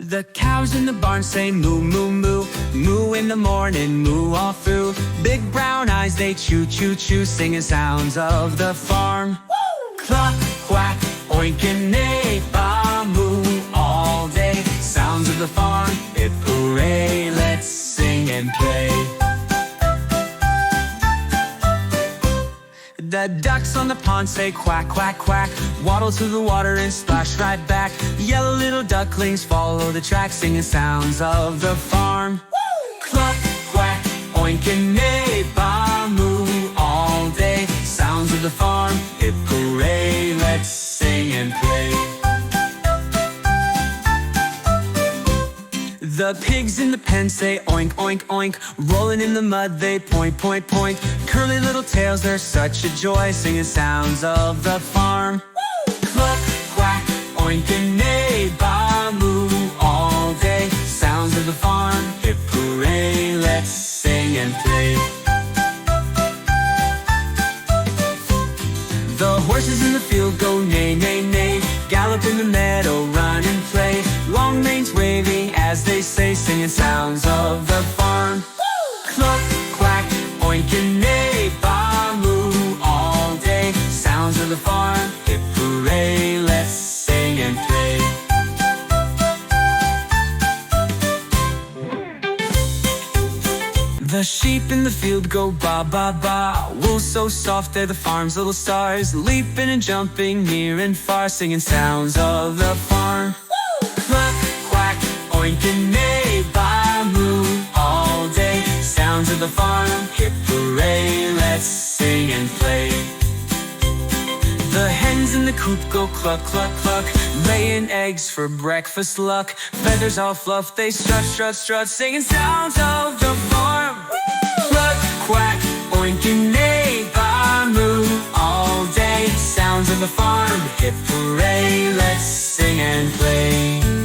The cows in the barn say moo, moo, moo. Moo in the morning, moo all through. Big brown eyes, they chew, chew, chew, singing sounds of the farm. Cluck, quack, oink and neigh, baa, moo, all day. Sounds of the farm, hip hooray, let's sing and play. The ducks on the pond say quack, quack, quack. Waddle to the water and splash right back. Yellow little ducklings follow the track, singing sounds of the farm. Cluck, quack, oink and neigh, baa, moo, all day. Sounds of the farm, hip hooray, let's sing and play. The pigs in the pen say oink, oink, oink. Rolling in the mud they point, point, point. Curly little tails, they're such a joy, singing sounds of the farm. Cluck, quack, oink and neigh, baa, moo, all day. Sounds of the farm, hip hooray, let's sing and play. The horses in the field go neigh, neigh, neigh. Gallop in the meadow, run and play. Long manes waving as they say, singing sounds of the farm. Cluck, quack, oink and neigh, baa, moo, all day. Sounds of the farm, hip hooray, let's sing and play. The sheep in the field go ba, ba, ba. Wool so soft, they're the farm's little stars. Leaping and jumping near and far, singing sounds of the farm. Cluck, quack, oink and neigh, baa, moo, all day. Sounds of the farm, hip hooray, let's sing and play. The hens in the coop go cluck, cluck, cluck. Laying eggs for breakfast luck. Feathers all fluff, they strut, strut, strut, singing sounds of the farm. Cluck, quack, oink and neigh, baa, moo, all day. Sounds of the farm, hip hooray, let's sing and play.